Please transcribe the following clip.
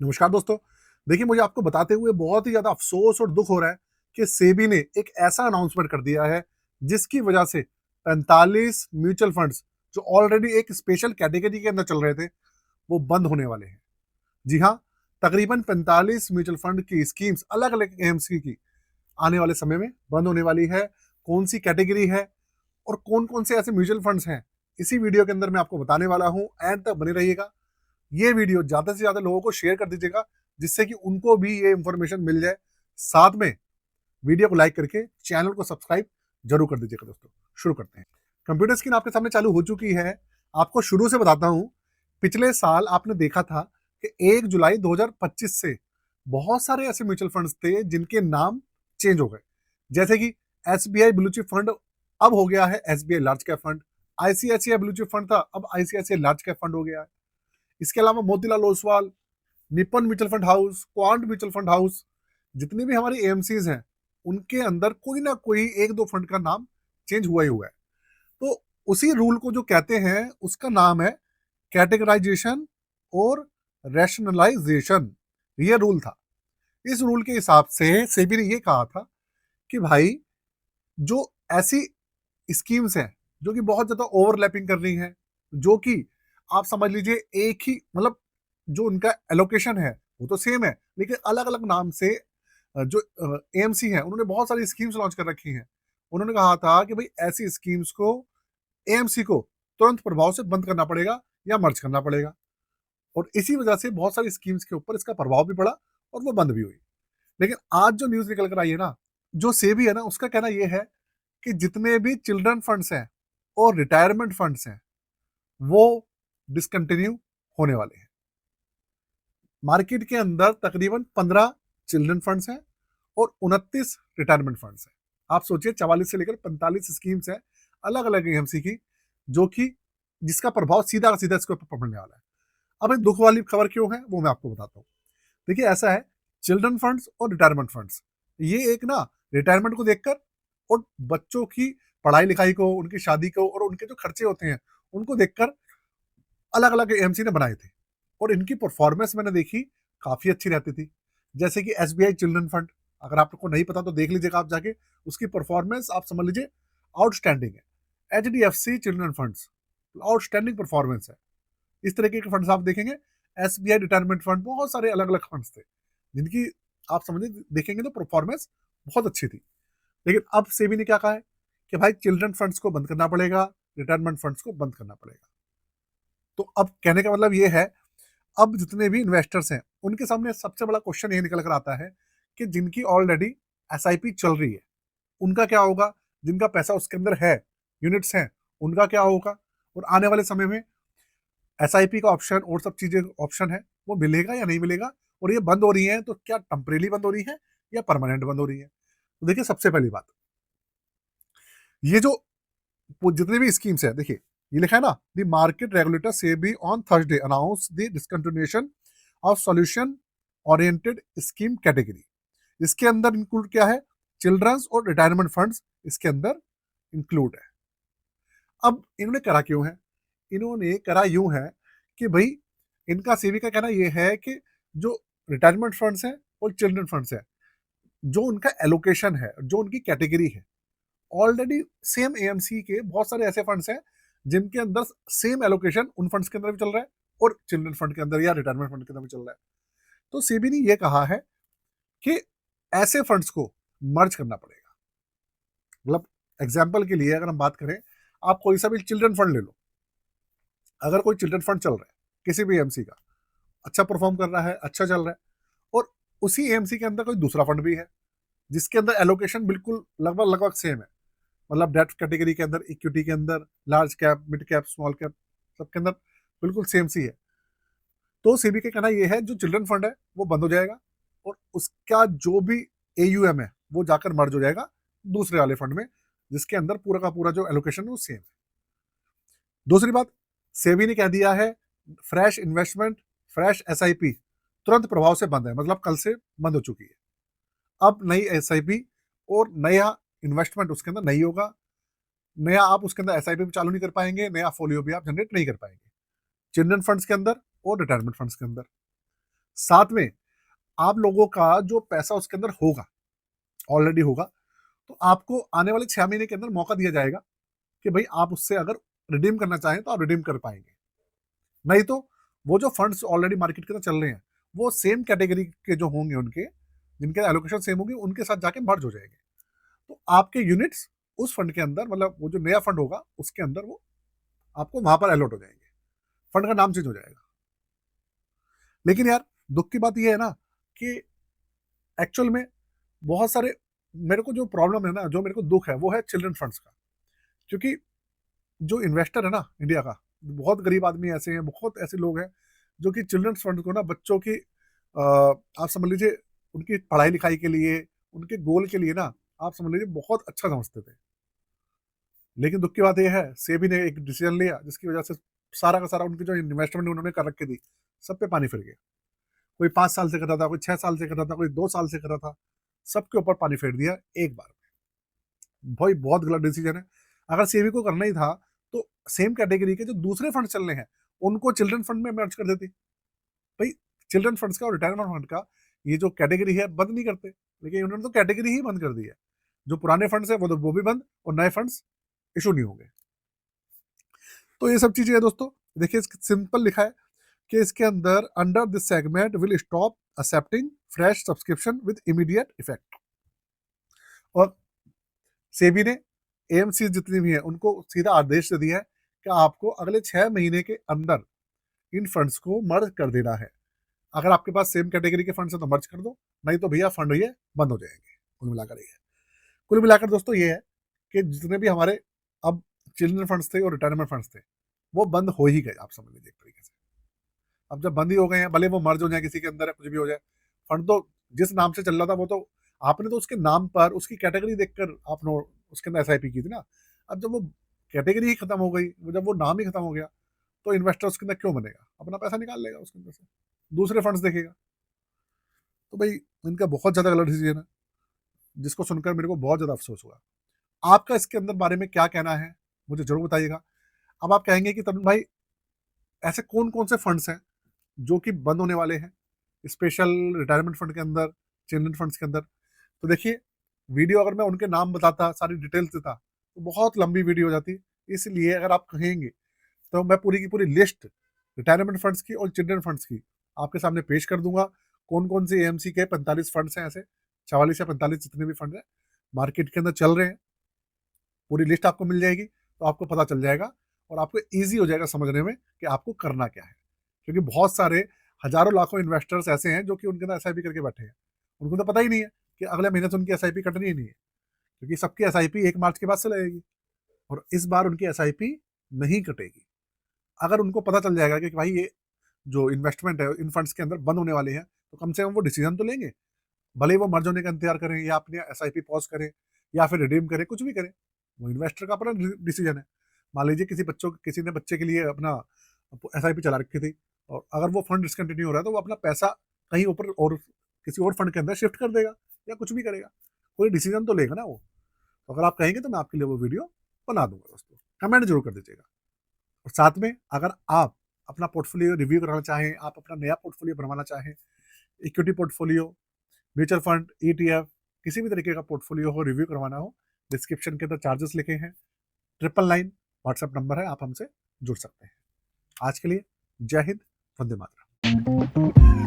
नमस्कार दोस्तों। देखिए, मुझे आपको बताते हुए बहुत ही ज़्यादा अफ़सोस और दुःख हो रहा है कि सेबी ने एक ऐसा अनाउंसमेंट कर दिया है, जिसकी वजह से 45 म्यूचुअल फंड्स जो ऑलरेडी एक स्पेशल कैटेगरी के अंदर चल रहे थे, वो बंद होने वाले हैं। जी हाँ, तकरीबन 45 म्यूचुअल फंड की स्कीम्स अलग-अलग एएमसी की आने वाले समय में बंद होने वाली है। कौन-सी कैटेगरी है और कौन-कौन से ऐसे म्यूचुअल फंड्स हैं, इसी वीडियो के अंदर मैं आपको बताने वाला हूँ। एंड तक बने रहिएगा। ये वीडियो ज़्यादा से ज़्यादा लोगों को शेयर कर दीजिएगा, जिससे कि उनको भी ये इन्फॉर्मेशन मिल जाए। साथ में वीडियो को लाइक करके चैनल को सब्सक्राइब ज़रूर कर दीजिएगा दोस्तों। शुरू करते हैं। कंप्यूटर स्क्रीन आपके सामने चालू हो चुकी है। आपको शुरू से बताता हूँ, पिछले साल आपने देखा था कि 1 जुलाई 2025 से बहुत सारे ऐसे म्यूचुअल फंड्स थे जिनके नाम चेंज हो गए। जैसे कि एसबीआई ब्लू चिप फंड अब हो गया है SBI large cap fund. ICICI blue chip fund था, अब आईसीआईसीआई लार्ज कैप फंड हो गया है। इसके अलावा Motilal Oswal, Nippon mutual fund house, quant mutual fund house, जितनी भी हमारी एएमसीज हैं, उनके अंदर कोई ना कोई एक दो फंड का नाम चेंज हुआ ही हुआ है। तो उसी रूल को जो कहते हैं, उसका नाम है कैटेगराइजेशन और रैशनलाइजेशन। ये रूल था। इस रूल के हिसाब से सेबी ने ये कहा था कि भाई, जो ऐसी स्कीम्स हैं जो कि बहुत ज्यादा ओवरलैपिंग कर रही हैं, जो कि आप समझ लीजिए एक ही मतलब जो उनका एलोकेशन है वो तो सेम है, लेकिन अलग अलग नाम से जो एएमसी है, उन्होंने बहुत सारी स्कीम्स लॉन्च कर रखी हैं। उन्होंने कहा था कि भाई, ऐसी स्कीम्स को एएमसी को तुरंत प्रभाव से बंद करना पड़ेगा या मर्ज करना पड़ेगा। और इसी वजह से बहुत सारी स्कीम्स के ऊपर इसका प्रभाव भी पड़ा और वो बंद भी हुई। लेकिन आज जो न्यूज निकल कर आई है ना, जो सेबी है ना, उसका कहना यह है कि जितने भी चिल्ड्रन फंड्स हैं और रिटायरमेंट फंड्स हैं, वो डिसकंटिन्यू होने वाले हैं। मार्केट के अंदर तकरीबन 15 चिल्ड्रन फंड्स हैं और 29 रिटायरमेंट फंड्स हैं। आप सोचिए, 44 से लेकर 45 स्कीम्स हैं अलग अलग एएमसी की, जो कि जिसका प्रभाव सीधा सीधा इसके ऊपर पड़ने वाला है। अब एक दुख वाली खबर क्यों है, वो मैं आपको बताता हूँ। देखिए, ऐसा है, चिल्ड्रन फंड्स और रिटायरमेंट फंड्स, ये एक ना रिटायरमेंट को देखकर और बच्चों की पढ़ाई लिखाई को, उनकी शादी को और उनके जो खर्चे होते हैं, उनको देखकर अलग अलग एएमसी ने बनाए थे। और इनकी परफॉर्मेंस मैंने देखी, काफी अच्छी रहती थी। जैसे कि एसबीआई चिल्ड्रन फंड, अगर आपको नहीं पता तो देख लीजिएगा आप जाके। उसकी परफॉर्मेंस आप समझ लीजिए आउटस्टैंडिंग है। HDFC children funds, outstanding performance है। इस तरीके के फंड्स आप देखेंगे। एसबीआई रिटायरमेंट फंड, बहुत सारे अलग अलग फंड्स थे जिनकी आप समझिए देखेंगे तो परफॉर्मेंस बहुत अच्छी थी। लेकिन अब सेबी ने क्या कहा है कि भाई, चिल्ड्रन फंड्स को बंद करना पड़ेगा, रिटायरमेंट फंड्स को बंद करना पड़ेगा। तो अब कहने का मतलब ये है, अब जितने भी इन्वेस्टर्स हैं, उनके सामने सबसे बड़ा क्वेश्चन ये निकल कर आता है कि जिनकी ऑलरेडी एसआईपी चल रही है, उनका क्या होगा? जिनका पैसा उसके अंदर है, यूनिट्स हैं, उनका क्या होगा? और आने वाले समय में एसआईपी का ऑप्शन और सब चीजें ऑप्शन है, वो मिलेगा या नहीं मिलेगा? और ये बंद हो रही है तो क्या टेम्परेरी बंद हो रही है या परमानेंट बंद हो रही है? तो देखिए, सबसे पहली बात, ये जो वो जितने भी स्कीम्स है, देखिए ये लिखा है ना, the market regulator SEBI on Thursday announce the discontinuation of solution oriented scheme category. इसके अंदर इंक्लूड क्या है? चिल्ड्रंस और रिटायरमेंट फंड्स इसके अंदर इंक्लूड है। अब इन्होंने करा क्यों है? इन्होंने करा यूं है कि भाई, इनका सेबी का कहना यह है कि जो रिटायरमेंट फंड्स हैं और चिल्ड्रन फंड्स हैं, जो उनका एलोकेशन है, जो उनकी कैटेगरी है, ऑलरेडी सेम एएमसी के बहुत सारे ऐसे फंड्स हैं जिनके अंदर सेम एलोकेशन उन फंड्स के अंदर भी चल रहा है और चिल्ड्रन फंड के अंदर या रिटायरमेंट फंड के अंदर भी चल रहा है। तो सेबी ने यह कहा है कि ऐसे फंड्स को मर्ज करना पड़ेगा। मतलब एग्जाम्पल के लिए अगर हम बात करें, आप कोई सा भी चिल्ड्रन फंड ले लो। अगर कोई चिल्ड्रन फंड चल रहा है किसी भी एएमसी का, अच्छा परफॉर्म कर रहा है, अच्छा चल रहा है, और उसी एएमसी के अंदर कोई दूसरा फंड भी है जिसके अंदर एलोकेशन बिल्कुल लगभग लगभग सेम है, मतलब डेट कैटेगरी के अंदर, इक्विटी के अंदर, large cap, mid cap, small cap, सबके अंदर बिल्कुल सेम सी है, तो सेबी का कहना यह है जो चिल्ड्रन फंड है वो बंद हो जाएगा और उसका जो भी एयूएम है वो जाकर मर्ज हो जाएगा दूसरे वाले फंड में, जिसके अंदर पूरा का पूरा जो एलोकेशन है वो सेम है। दूसरी बात, सेबी ने कह दिया है फ्रेश इन्वेस्टमेंट, फ्रेश एसआईपी तुरंत प्रभाव से बंद है, मतलब कल से बंद हो चुकी है। अब नई एसआईपी और नया इन्वेस्टमेंट उसके अंदर नहीं होगा। नया आप उसके अंदर एसआईपी भी चालू नहीं कर पाएंगे, नया फोलियो भी आप जनरेट नहीं कर पाएंगे चिल्ड्रन फंड्स के अंदर और रिटायरमेंट फंड्स के अंदर। साथ में आप लोगों का जो पैसा उसके अंदर होगा, ऑलरेडी होगा, तो आपको आने वाले 6 महीने के अंदर मौका दिया जाएगा कि भाई आप उससे अगर रिडीम करना चाहें तो आप रिडीम कर पाएंगे। नहीं तो वो जो फंड्स ऑलरेडी मार्केट के अंदर चल रहे हैं, वो सेम कैटेगरी के जो होंगे उनके, जिनके एलोकेशन सेम होगी, उनके साथ जाके मर्ज हो जाएंगे। तो आपके यूनिट्स उस फंड के अंदर, मतलब वो जो नया फंड होगा उसके अंदर वो आपको वहां पर अलॉट हो जाएंगे, फंड का नाम चेंज हो जाएगा। लेकिन यार दुख की बात यह है ना कि एक्चुअल में बहुत सारे, मेरे को जो प्रॉब्लम है ना, जो मेरे को दुख है, वो है चिल्ड्रन फंड्स का। क्योंकि जो इन्वेस्टर है ना इंडिया का, बहुत गरीब आदमी ऐसे हैं, बहुत ऐसे लोग हैं जो कि चिल्ड्रन फंड को ना बच्चों की आप समझ लीजिए उनकी पढ़ाई लिखाई के लिए, उनके गोल के लिए ना, आप समझ लीजिए बहुत अच्छा समझते थे। लेकिन दुख की बात यह है, सेबी ने एक डिसीजन लिया जिसकी वजह से सारा का सारा उनकी जो इन्वेस्टमेंट उन्होंने कर रखी थी, सब पे पानी फिर गया। कोई 5 साल से कर रहा था, कोई 6 साल से कर रहा था, कोई 2 साल से कर रहा था, सबके ऊपर पानी फेर दिया एक बार में। भाई बहुत गलत डिसीजन है। अगर सेबी को करना ही था तो सेम कैटेगरी के जो दूसरे फंड चल रहे हैं उनको चिल्ड्रन फंड में मर्ज कर देती। भाई चिल्ड्रन फंड्स का और रिटायरमेंट फंड का ये जो कैटेगरी है बंद नहीं करते, लेकिन उन्होंने तो कैटेगरी ही बंद कर दी है। जो पुराने फंड्स है वो तो वो भी बंद, और नए फंड्स इशू नहीं होंगे। तो ये सब चीजें है दोस्तों। देखिए सिंपल लिखा है कि इसके अंदर under this segment will stop accepting fresh subscription with immediate effect. और सेबी ने एएमसी जितनी भी है उनको सीधा आदेश दे दिया है कि आपको अगले 6 महीने के अंदर इन फंड्स को मर्ज कर देना है। अगर आपके पास सेम कैटेगरी के फंड्स है तो मर्ज कर दो, नहीं तो भैया फंड ये बंद हो जाएंगे। कुल मिलाकर दोस्तों ये है कि जितने भी हमारे अब चिल्ड्रन फंड्स थे और रिटायरमेंट फंड्स थे वो बंद हो ही गए, आप समझ लीजिए एक तरीके से। अब जब बंद ही हो गए हैं, भले वो मर्ज हो जाए किसी के अंदर है, कुछ भी हो जाए, फंड तो जिस नाम से चल रहा था वो तो आपने तो उसके नाम पर उसकी कैटेगरी देखकर आपने उसके अंदर एसआईपी की थी ना। अब जब वो कैटेगरी ही खत्म हो गई, जब वो नाम ही खत्म हो गया, तो इन्वेस्टर उसके अंदर क्यों बनेगा? अपना पैसा निकाल लेगा उसके अंदर से, दूसरे फंड्स देखेगा। तो भाई इनका बहुत ज्यादा गलत डिसीजन है, जिसको सुनकर मेरे को बहुत ज्यादा अफसोस हुआ। आपका इसके अंदर बारे में क्या कहना है मुझे जरूर बताइएगा। अब आप कहेंगे कि तरुण भाई ऐसे कौन कौन से फंड्स हैं जो कि बंद होने वाले हैं स्पेशल रिटायरमेंट फंड के अंदर, चिल्ड्रन फंड्स के अंदर? तो देखिए वीडियो अगर मैं उनके नाम बताता, सारी डिटेल्स देता, तो बहुत लंबी वीडियो हो जाती। इसलिए अगर आप कहेंगे तो मैं पूरी की पूरी लिस्ट रिटायरमेंट फंड्स की और चिल्ड्रन फंड्स की आपके सामने पेश कर दूंगा। कौन कौन से एएमसी के 45 फंड्स हैं, ऐसे 44 या 45 जितने भी फंड हैं मार्केट के अंदर चल रहे हैं, पूरी लिस्ट आपको मिल जाएगी। तो आपको पता चल जाएगा और आपको ईजी हो जाएगा समझने में कि आपको करना क्या है। क्योंकि बहुत सारे हजारों लाखों इन्वेस्टर्स ऐसे हैं जो कि उनके अंदर एसआईपी करके बैठे हैं, उनको तो पता ही नहीं है कि अगले महीने से उनकी एसआईपी कटनी ही नहीं है, क्योंकि सबकी एसआईपी 1 मार्च के बाद से लगेगी और इस बार उनकी एसआईपी नहीं कटेगी। अगर उनको पता चल जाएगा कि भाई ये जो इन्वेस्टमेंट है इन फंड्स के अंदर बंद होने वाले हैं, तो कम से कम वो डिसीजन तो लेंगे। भले ही वो मर्ज होने का इंतजार करें या अपने एसआईपी पॉज करें या फिर रिडीम करें, कुछ भी करें, वो इन्वेस्टर का अपना डिसीजन है। मान लीजिए किसी ने बच्चे के लिए अपना एसआईपी चला रखी थी और अगर वो फंड डिसकंटिन्यू हो रहा है तो वो अपना पैसा कहीं ऊपर और किसी और फंड के अंदर शिफ्ट कर देगा या कुछ भी करेगा, कोई डिसीजन तो लेगा ना वो। तो अगर आप कहेंगे तो मैं आपके लिए वो वीडियो बना दूंगा दोस्तों, कमेंट जरूर कर दीजिएगा। और साथ में अगर आप अपना पोर्टफोलियो रिव्यू कराना चाहें, आप अपना नया पोर्टफोलियो बनवाना चाहें, equity portfolio, mutual fund, ETF, किसी भी तरीके का पोर्टफोलियो हो, रिव्यू करवाना हो, डिस्क्रिप्शन के अंदर चार्जेस लिखे हैं, 999 व्हाट्सएप नंबर है, आप हमसे जुड़ सकते हैं। आज के लिए जय हिंद, वंदे मातरम।